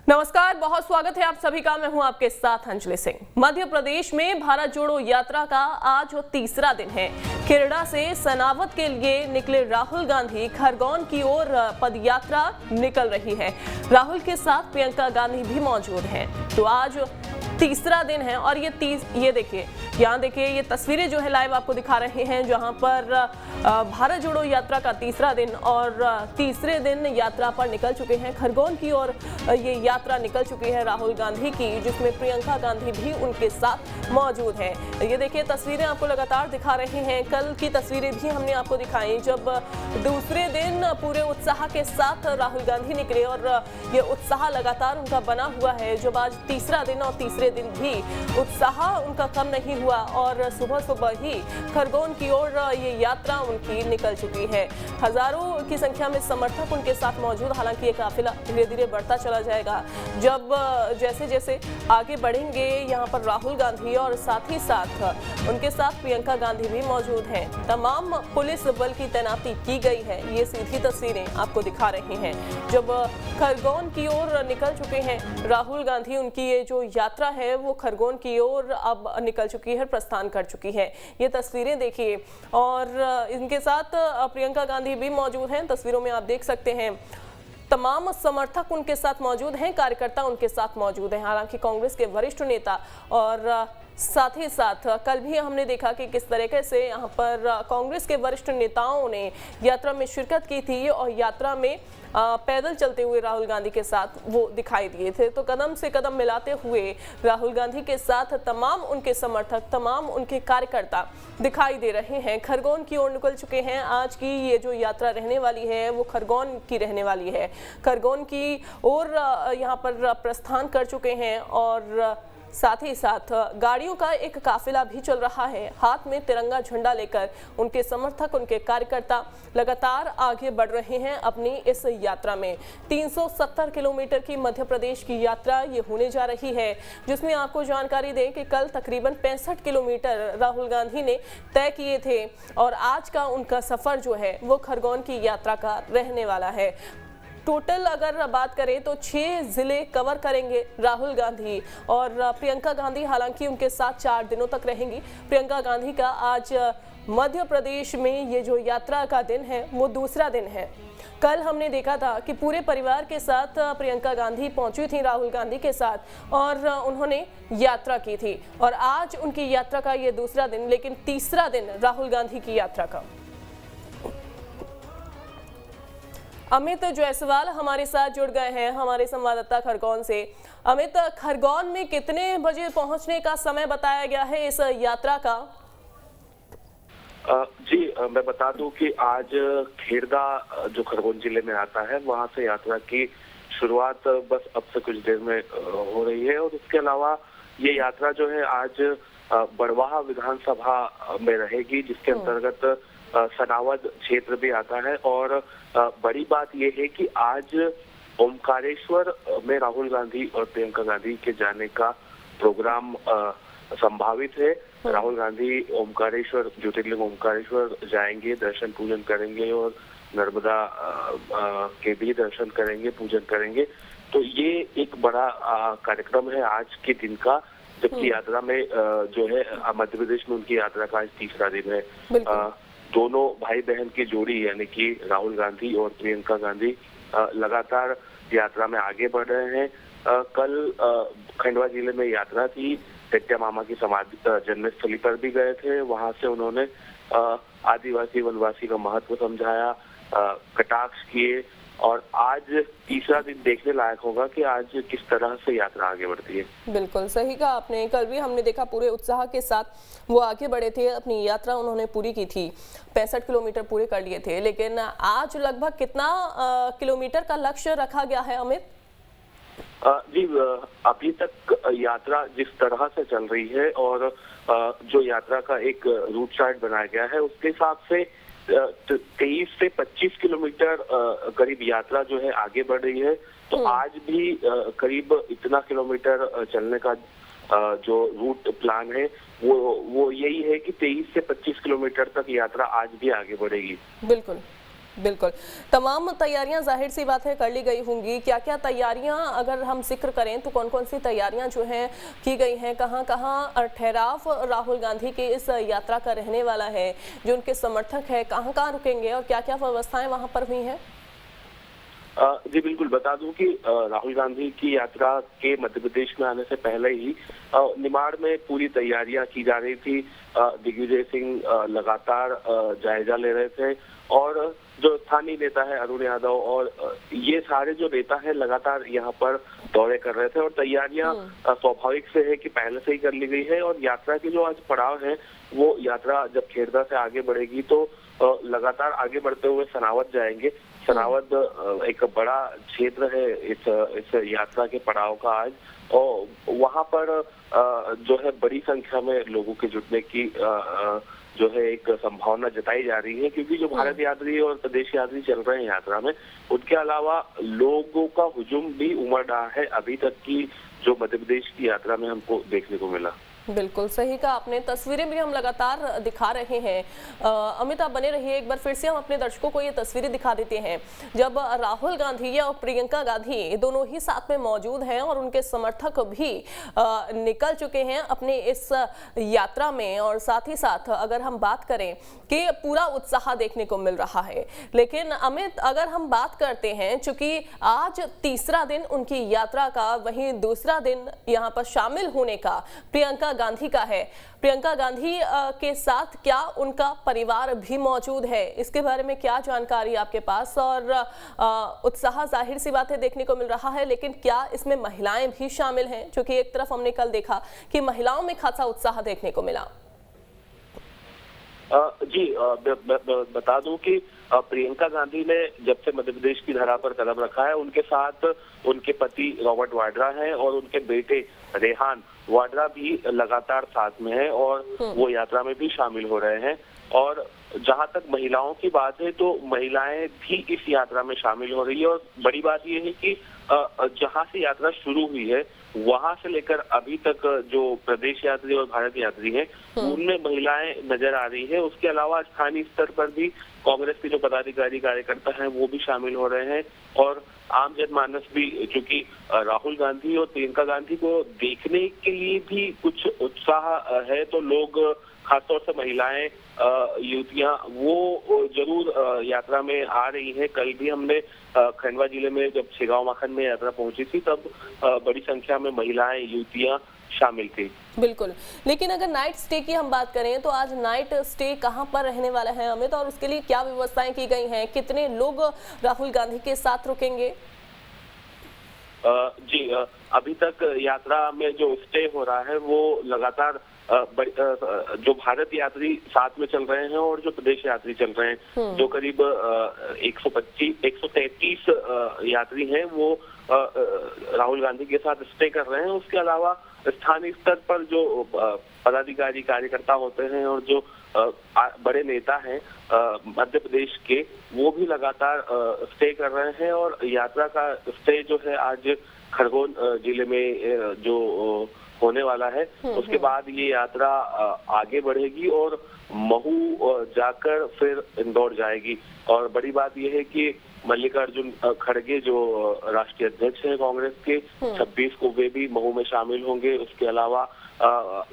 नमस्कार, बहुत स्वागत है आप सभी का। मैं हूं आपके साथ अंजलि सिंह। मध्य प्रदेश में भारत जोड़ो यात्रा का आज तीसरा दिन है। खेरड़ा से सनावद के लिए निकले राहुल गांधी खरगोन की ओर पदयात्रा निकल रही है। राहुल के साथ प्रियंका गांधी भी मौजूद हैं। तो आज तीसरा दिन है और ये देखिए, यहाँ देखिए, ये तस्वीरें जो है लाइव आपको दिखा रहे हैं, जहाँ पर भारत जोड़ो यात्रा का तीसरा दिन और तीसरे दिन यात्रा पर निकल चुके हैं खरगोन की और ये यात्रा निकल चुकी है राहुल गांधी की, जिसमें प्रियंका गांधी भी उनके साथ मौजूद हैं। ये देखिए, तस्वीरें आपको लगातार दिखा रहे हैं। कल की तस्वीरें भी हमने आपको दिखाई, जब दूसरे दिन पूरे उत्साह के साथ राहुल गांधी निकले और ये उत्साह लगातार उनका बना हुआ है। जब आज तीसरा दिन और तीसरे दिन भी उत्साह उनका कम नहीं हुआ और सुबह सुबह ही खरगोन की ओर ये यात्रा उनकी निकल चुकी है। हजारों की संख्या में समर्थक उनके साथ मौजूद। हालांकि ये काफिला धीरे धीरे बढ़ता चला जाएगा जब जैसे जैसे आगे बढ़ेंगे यहाँ पर राहुल गांधी और साथ ही साथ उनके साथ प्रियंका गांधी भी मौजूद हैं। तमाम पुलिस बल की तैनाती की गई है। ये सीधी तस्वीरें आपको दिखा रही हैं जब खरगोन की ओर निकल चुके हैं राहुल गांधी। उनकी ये जो यात्रा है वो खरगोन की ओर अब निकल चुकी है, प्रस्थान कर चुकी है। ये तस्वीरें देखिए और इनके साथ प्रियंका गांधी भी मौजूद हैं। तस्वीरों में आप देख सकते हैं तमाम समर्थक उनके साथ मौजूद हैं, कार्यकर्ता उनके साथ मौजूद हैं। हालांकि कांग्रेस के वरिष्ठ नेता और साथ ही साथ कल भी हमने देखा कि किस तरीके से यहाँ पर कांग्रेस के वरिष्ठ नेताओं ने यात्रा में शिरकत की थी और यात्रा में पैदल चलते हुए राहुल गांधी के साथ वो दिखाई दिए थे। तो कदम से कदम मिलाते हुए राहुल गांधी के साथ तमाम उनके समर्थक, तमाम उनके कार्यकर्ता दिखाई दे रहे हैं। खरगोन की ओर निकल चुके हैं। आज की ये जो यात्रा रहने वाली है वो खरगोन की रहने वाली है। खरगोन की ओर यहाँ पर प्रस्थान कर चुके हैं और साथ ही साथ गाड़ियों का एक काफिला भी चल रहा है। हाथ में तिरंगा झंडा लेकर उनके समर्थक, उनके कार्यकर्ता लगातार आगे बढ़ रहे हैं अपनी इस यात्रा में। 370 किलोमीटर की मध्य प्रदेश की यात्रा ये होने जा रही है, जिसमें आपको जानकारी दें कि कल तकरीबन 65 किलोमीटर राहुल गांधी ने तय किए थे और आज का उनका सफर जो है वो खरगोन की यात्रा का रहने वाला है। टोटल अगर बात करें तो 6 जिले कवर करेंगे राहुल गांधी और प्रियंका गांधी हालांकि उनके साथ 4 दिनों तक रहेंगी। प्रियंका गांधी का आज मध्य प्रदेश में ये जो यात्रा का दिन है वो दूसरा दिन है। कल हमने देखा था कि पूरे परिवार के साथ प्रियंका गांधी पहुंची थी राहुल गांधी के साथ और उन्होंने यात्रा की थी और आज उनकी यात्रा का ये दूसरा दिन, लेकिन तीसरा दिन राहुल गांधी की यात्रा का। अमित जायसवाल हमारे साथ जुड़ गए हैं, हमारे संवाददाता खरगोन से। अमित, खरगोन में कितने बजे पहुंचने का समय बताया गया है इस यात्रा का? जी, मैं बता दूं कि आज खेरदा जो खरगोन जिले में आता है वहां से यात्रा की शुरुआत बस अब से कुछ देर में हो रही है और इसके अलावा ये यात्रा जो है आज बड़वाह विधानसभा में रहेगी, जिसके अंतर्गत सनावद क्षेत्र भी आता है। और बड़ी बात यह है कि आज ओमकारेश्वर में राहुल गांधी और प्रियंका गांधी के जाने का प्रोग्राम संभावित है। राहुल गांधी ओमकारेश्वर, ज्योतिर्लिंग ओमकारेश्वर जाएंगे, दर्शन पूजन करेंगे और नर्मदा के भी दर्शन करेंगे, पूजन करेंगे। तो ये एक बड़ा कार्यक्रम है आज के दिन का, जबकि यात्रा में जो है मध्य प्रदेश में उनकी यात्रा का आज तीसरा दिन है। दोनों भाई बहन की जोड़ी यानी कि राहुल गांधी और प्रियंका गांधी लगातार यात्रा में आगे बढ़ रहे हैं। कल खंडवा जिले में यात्रा थी, टेट्या मामा की समाधि जन्मस्थली पर भी गए थे। वहां से उन्होंने आदिवासी वनवासी का महत्व समझाया, कटाक्ष किए और आज तीसरा दिन देखने लायक होगा कि आज किस तरह से यात्रा आगे बढ़ती है। बिल्कुल सही कहा आपने। कल भी हमने देखा पूरे उत्साह के साथ वो आगे बढ़े थे, अपनी यात्रा उन्होंने पूरी की थी, 65 किलोमीटर पूरे कर लिए थे। लेकिन आज लगभग कितना किलोमीटर का लक्ष्य रखा गया है अमित? जी, अभी तक यात्रा जिस तरह से चल रही है और जो यात्रा का एक रूट चार्ट बनाया गया है उसके हिसाब से 23 से 25 किलोमीटर करीब यात्रा जो है आगे बढ़ रही है। तो आज भी करीब इतना किलोमीटर चलने का जो रूट प्लान है वो यही है कि 23 से 25 किलोमीटर तक यात्रा आज भी आगे बढ़ेगी। बिल्कुल बिल्कुल, तमाम तैयारियां जाहिर सी बात है कर ली गई होंगी। क्या क्या तैयारियां अगर हम जिक्र करें तो कौन कौन सी तैयारियां जो हैं की गई हैं, कहां कहां ठहराव राहुल गांधी की इस यात्रा का रहने वाला है, जो उनके समर्थक है कहां कहां रुकेंगे और क्या क्या व्यवस्थाएं वहां पर हुई हैं? जी बिल्कुल, बता दूं कि राहुल गांधी की यात्रा के मध्य प्रदेश में आने से पहले ही निमाड़ में पूरी तैयारियां की जा रही थी। दिग्विजय सिंह लगातार जायजा ले रहे थे और जो स्थानीय नेता है अरुण यादव और ये सारे जो नेता है लगातार यहाँ पर दौरे कर रहे थे और तैयारियां स्वाभाविक से है कि पहले से ही कर ली गई है। और यात्रा की जो आज पड़ाव है वो यात्रा जब खेरदा से आगे बढ़ेगी तो लगातार आगे बढ़ते हुए सनावद जाएंगे। सनावद एक बड़ा क्षेत्र है इस यात्रा के पड़ाव का आज, और वहां पर जो है बड़ी संख्या में लोगों के जुटने की जो है एक संभावना जताई जा रही है, क्योंकि जो भारत यात्री और प्रदेश यात्री चल रहे हैं यात्रा में, उनके अलावा लोगों का हुजूम भी उमड़ रहा है अभी तक की जो मध्य प्रदेश की यात्रा में हमको देखने को मिला। बिल्कुल सही कहा आपने, तस्वीरें भी हम लगातार दिखा रहे हैं। अमित आप बने रहिए, एक बार फिर से हम अपने दर्शकों को ये तस्वीरें दिखा देते हैं जब राहुल गांधी और प्रियंका गांधी दोनों ही साथ में मौजूद हैं और उनके समर्थक भी निकल चुके हैं अपने इस यात्रा में। और साथ ही साथ अगर हम बात करें कि पूरा उत्साह देखने को मिल रहा है। लेकिन अमित अगर हम बात करते हैं, चूंकि आज तीसरा दिन उनकी यात्रा का, वहीं दूसरा दिन यहाँ पर शामिल होने का प्रियंका गांधी का है। प्रियंका गांधी के साथ क्या उनका परिवार भी मौजूद है? इसके बारे में क्या जानकारी आपके पास? और उत्साह जाहिर सी बात है देखने को मिल रहा है, लेकिन क्या इसमें महिलाएं भी शामिल हैं? क्योंकि एक तरफ हमने कल देखा कि महिलाओं में खासा उत्साह देखने को मिला। जी बता दूं कि प्रियंका गांधी ने जब से मध्य प्रदेश की धरा पर कदम रखा है, उनके साथ उनके पति रॉबर्ट वाड्रा हैं और उनके बेटे रेहान वाड्रा भी लगातार साथ में है और वो यात्रा में भी शामिल हो रहे हैं। और जहां तक महिलाओं की बात है तो महिलाएं भी इस यात्रा में शामिल हो रही है। और बड़ी बात यह है कि जहां से यात्रा शुरू हुई है वहां से लेकर अभी तक जो प्रदेश यात्री और भारत यात्री हैं उनमें महिलाएं नजर आ रही है। उसके अलावा स्थानीय स्तर पर भी कांग्रेस के जो पदाधिकारी कार्यकर्ता हैं वो भी शामिल हो रहे हैं और आम जनमानस भी, क्योंकि राहुल गांधी और प्रियंका गांधी को देखने के लिए भी कुछ उत्साह है, तो लोग खासतौर से महिलाएं, युवतियां वो जरूर यात्रा में आ रही हैं। कल भी हमने खंडवा जिले में जब छिगांव माखन में यात्रा पहुंची थी तब बड़ी संख्या में महिलाएं, युवतियां शामिल थी। बिल्कुल, लेकिन अगर नाइट स्टे की हम बात करें तो आज नाइट स्टे कहां पर रहने वाला है अमित, और उसके लिए क्या व्यवस्थाएं की गई हैं? कितने लोग राहुल गांधी के साथ रुकेंगे? जी अभी तक यात्रा में जो स्टे हो रहा है वो लगातार जो भारत यात्री साथ में चल रहे हैं और जो प्रदेश यात्री चल रहे हैं, जो करीब 133 यात्री हैं वो राहुल गांधी के साथ स्टे कर रहे हैं। उसके अलावा स्थानीय स्तर पर जो पदाधिकारी कार्यकर्ता होते हैं और जो बड़े नेता हैं मध्य प्रदेश के, वो भी लगातार स्टे कर रहे हैं। और यात्रा का स्टे जो है आज खरगोन जिले में जो होने वाला है, उसके बाद ये यात्रा आगे बढ़ेगी और महू जाकर फिर इंदौर जाएगी। और बड़ी बात यह है कि मल्लिकार्जुन खड़गे जो राष्ट्रीय अध्यक्ष हैं कांग्रेस के, 26 को वे भी महू में शामिल होंगे। उसके अलावा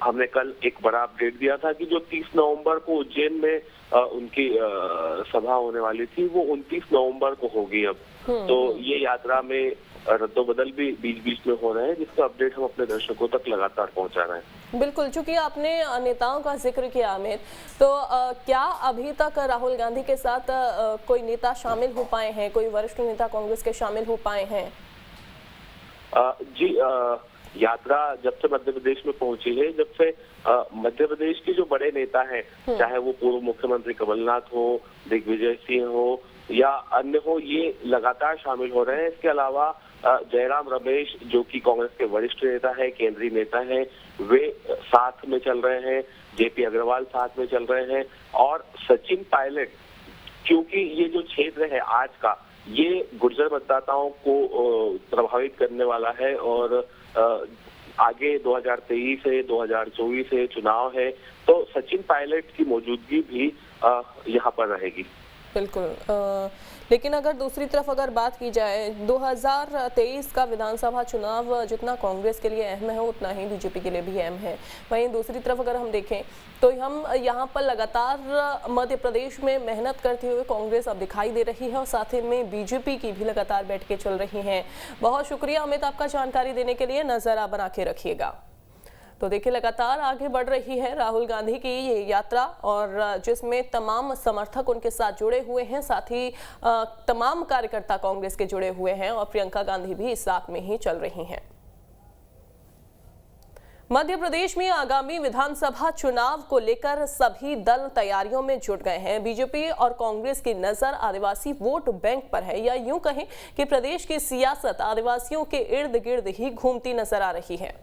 हमने कल एक बड़ा अपडेट दिया था कि जो 30 नवंबर को उज्जैन में उनकी सभा होने वाली थी वो 29 नवंबर को होगी अब। तो ये यात्रा में रद्दोबदल भी बीच बीच में हो रहे हैं, जिसका अपडेट हम अपने दर्शकों तक लगातार पहुंचा रहे हैं। बिल्कुल, चूंकि आपने नेताओं का जिक्र किया अमित, तो क्या अभी तक राहुल गांधी के साथ कोई नेता शामिल हो पाए हैं, कोई वरिष्ठ नेता कांग्रेस के शामिल हो पाए हैं? जी यात्रा जब से मध्य प्रदेश में पहुंची है, जब से मध्य प्रदेश के जो बड़े नेता हैं, चाहे वो पूर्व मुख्यमंत्री कमलनाथ हो, दिग्विजय सिंह हो या अन्य हो, ये लगातार शामिल हो रहे हैं। इसके अलावा जयराम रमेश जो कि कांग्रेस के वरिष्ठ नेता है, केंद्रीय नेता है, वे साथ में चल रहे हैं। जेपी अग्रवाल साथ में चल रहे हैं और सचिन पायलट, क्योंकि ये जो क्षेत्र है आज का, ये गुर्जर मतदाताओं को प्रभावित करने वाला है और आगे 2023 से 2024 से चुनाव है, तो सचिन पायलट की मौजूदगी भी यहाँ पर रहेगी। बिल्कुल। लेकिन अगर दूसरी तरफ अगर बात की जाए 2023 का विधानसभा चुनाव जितना कांग्रेस के लिए अहम है उतना ही बीजेपी के लिए भी अहम है। वहीं दूसरी तरफ अगर हम देखें तो हम यहाँ पर लगातार मध्य प्रदेश में मेहनत करते हुए कांग्रेस अब दिखाई दे रही है और साथ ही में बीजेपी की भी लगातार बैठकें चल रही हैं। बहुत शुक्रिया अमित आपका जानकारी देने के लिए, नजर आप बना के रखिएगा। तो देखिए लगातार आगे बढ़ रही है राहुल गांधी की ये यात्रा और जिसमें तमाम समर्थक उनके साथ जुड़े हुए हैं, साथ ही तमाम कार्यकर्ता कांग्रेस के जुड़े हुए हैं और प्रियंका गांधी भी इस साथ में ही चल रही हैं। मध्य प्रदेश में आगामी विधानसभा चुनाव को लेकर सभी दल तैयारियों में जुट गए हैं। बीजेपी और कांग्रेस की नजर आदिवासी वोट बैंक पर है, या यूं कहें कि प्रदेश की सियासत आदिवासियों के इर्द गिर्द ही घूमती नजर आ रही है।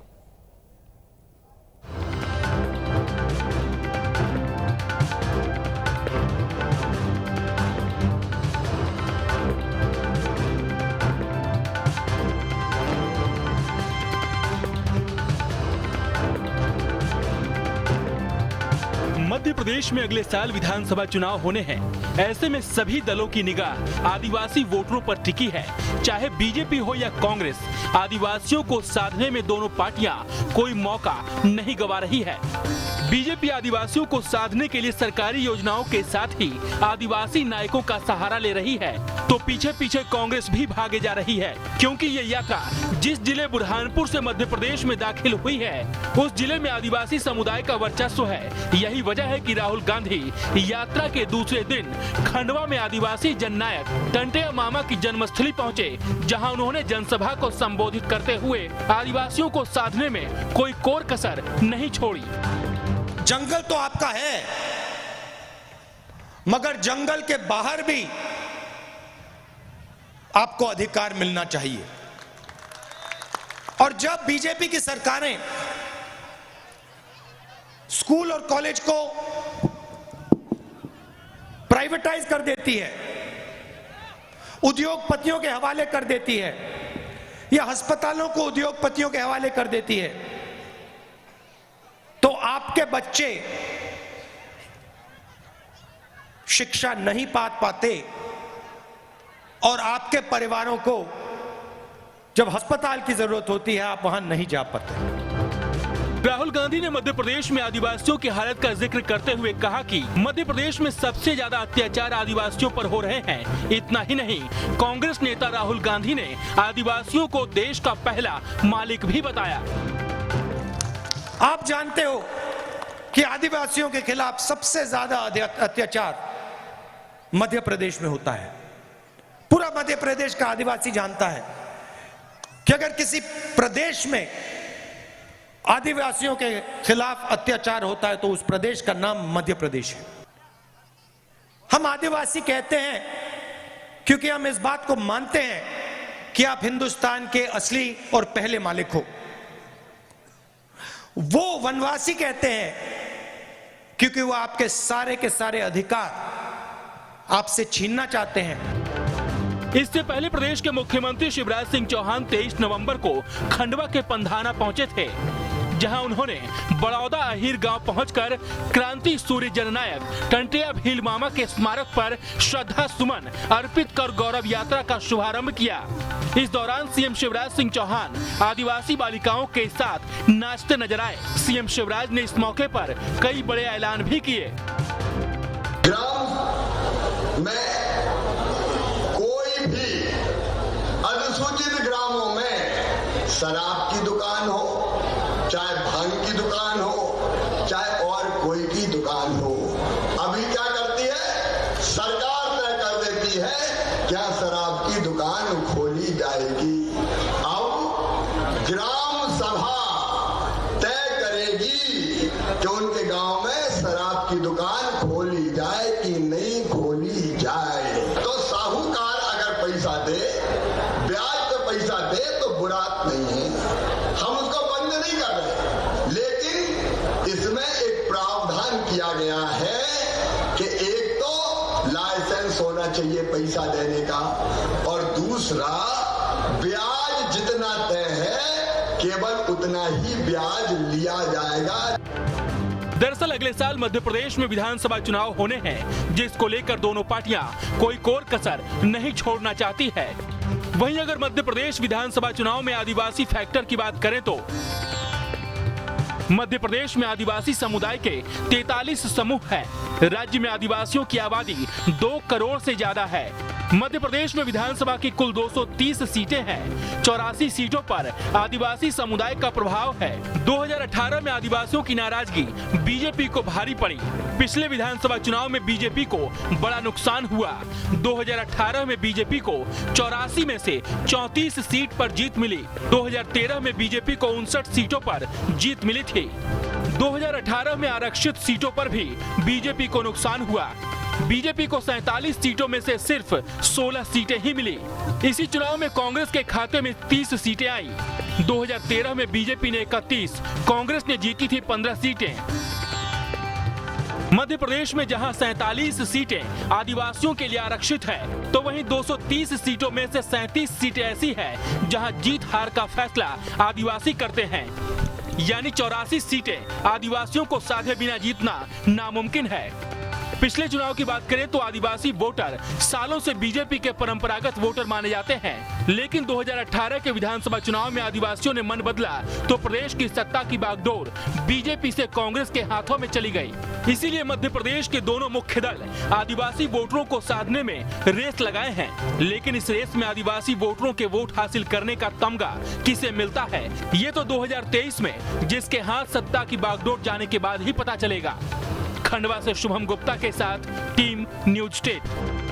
मध्य प्रदेश में अगले साल विधानसभा चुनाव होने हैं। ऐसे में सभी दलों की निगाह आदिवासी वोटरों पर टिकी है। चाहे बीजेपी हो या कांग्रेस, आदिवासियों को साधने में दोनों पार्टियां कोई मौका नहीं गंवा रही है। बीजेपी आदिवासियों को साधने के लिए सरकारी योजनाओं के साथ ही आदिवासी नायकों का सहारा ले रही है, तो पीछे पीछे कांग्रेस भी भागे जा रही है, क्योंकि ये यात्रा जिस जिले बुरहानपुर से मध्य प्रदेश में दाखिल हुई है उस जिले में आदिवासी समुदाय का वर्चस्व है। यही वजह है कि राहुल गांधी यात्रा के दूसरे दिन खंडवा में आदिवासी जननायक टंटेया मामा की जन्मस्थली पहुंचे, जहां उन्होंने जनसभा को संबोधित करते हुए आदिवासियों को साधने में कोई कोर कसर नहीं छोड़ी। जंगल तो आपका है, मगर जंगल के बाहर भी आपको अधिकार मिलना चाहिए। और जब बीजेपी की सरकारें स्कूल और कॉलेज को प्राइवेटाइज कर देती है, उद्योगपतियों के हवाले कर देती है, या अस्पतालों को उद्योगपतियों के हवाले कर देती है, तो आपके बच्चे शिक्षा नहीं पाते और आपके परिवारों को जब अस्पताल की जरूरत होती है आप वहां नहीं जा पाते। राहुल गांधी ने मध्य प्रदेश में आदिवासियों की हालत का जिक्र करते हुए कहा कि मध्य प्रदेश में सबसे ज्यादा अत्याचार आदिवासियों पर हो रहे हैं। इतना ही नहीं, कांग्रेस नेता राहुल गांधी ने आदिवासियों को देश का पहला मालिक भी बताया। आप जानते हो कि आदिवासियों के खिलाफ सबसे ज्यादा अत्याचार मध्य प्रदेश में होता है। पूरा मध्य प्रदेश का आदिवासी जानता है कि अगर किसी प्रदेश में आदिवासियों के खिलाफ अत्याचार होता है तो उस प्रदेश का नाम मध्य प्रदेश है। हम आदिवासी कहते हैं क्योंकि हम इस बात को मानते हैं कि आप हिंदुस्तान के असली और पहले मालिक हो। वो वनवासी कहते हैं क्योंकि वो आपके सारे के सारे अधिकार आपसे छीनना चाहते हैं। इससे पहले प्रदेश के मुख्यमंत्री शिवराज सिंह चौहान 23 नवंबर को खंडवा के पंधाना पहुंचे थे, जहां उन्होंने बड़ौदा अहीर गांव पहुंचकर क्रांति सूर्य जननायक टंटेया भील मामा के स्मारक पर श्रद्धा सुमन अर्पित कर गौरव यात्रा का शुभारंभ किया। इस दौरान सीएम शिवराज सिंह चौहान आदिवासी बालिकाओं के साथ नाचते नजर आए। सीएम शिवराज ने इस मौके पर कई बड़े ऐलान भी किए। ग्राम में कोई भी अनुसूचित ग्रामों में शराब की दुकान हो, चाहे भांग की दुकान हो, चाहे और कोई की दुकान हो, अभी क्या करती है सरकार तय कर देती है क्या शराब की दुकान खोली जाएगी। अब ग्राम सभा तय करेगी कि उनके गांव में शराब की दुकान खोली जाए कि नहीं खोली जाए। तो साहूकार अगर पैसा दे, ब्याज पे पैसा दे तो बुरा नहीं है, हम उसको बंद नहीं कर रहे, लेकिन इसमें एक प्रावधान किया गया है कि एक तो लाइसेंस होना चाहिए पैसा देने का, और दूसरा ब्याज जितना तय है केवल उतना ही ब्याज लिया जाएगा। दरअसल अगले साल मध्य प्रदेश में विधानसभा चुनाव होने हैं, जिसको लेकर दोनों पार्टियां कोई कोर कसर नहीं छोड़ना चाहती है। वहीं अगर मध्य प्रदेश विधानसभा चुनाव में आदिवासी फैक्टर की बात करें तो मध्य प्रदेश में आदिवासी समुदाय के 43 समूह हैं। राज्य में आदिवासियों की आबादी 2 करोड़ से ज्यादा है। मध्य प्रदेश में विधानसभा की कुल 230 सीटें हैं। 84 सीटों पर आदिवासी समुदाय का प्रभाव है। 2018 में आदिवासियों की नाराजगी बीजेपी को भारी पड़ी। पिछले विधानसभा चुनाव में बीजेपी को बड़ा नुकसान हुआ। 2018 में बीजेपी को 84 में से 34 सीट पर जीत मिली। 2013 में बीजेपी को 59 सीटों पर जीत मिली थी। 2018 में आरक्षित सीटों पर भी बीजेपी को नुकसान हुआ। बीजेपी को 47 सीटों में से सिर्फ 16 सीटें ही मिली। इसी चुनाव में कांग्रेस के खाते में 30 सीटें आई। 2013 में बीजेपी ने 31, कांग्रेस ने जीती थी 15 सीटें। मध्य प्रदेश में जहां 47 सीटें आदिवासियों के लिए आरक्षित है, तो वहीं 230 सीटों में से 37 सीटें ऐसी हैं जहां जीत हार का फैसला आदिवासी करते हैं। यानी 84 सीटें आदिवासियों को साधे बिना जीतना नामुमकिन है। पिछले चुनाव की बात करें तो आदिवासी वोटर सालों से बीजेपी के परंपरागत वोटर माने जाते हैं, लेकिन 2018 के विधानसभा चुनाव में आदिवासियों ने मन बदला तो प्रदेश की सत्ता की बागडोर बीजेपी से कांग्रेस के हाथों में चली गई। इसीलिए मध्य प्रदेश के दोनों मुख्य दल आदिवासी वोटरों को साधने में रेस लगाए हैं। लेकिन इस रेस में आदिवासी वोटरों के वोट हासिल करने का तमगा किसे मिलता है, ये तो 2023 में जिसके हाथ सत्ता की बागडोर जाने के बाद ही पता चलेगा। खंडवा से शुभम गुप्ता के साथ टीम न्यूज स्टेट।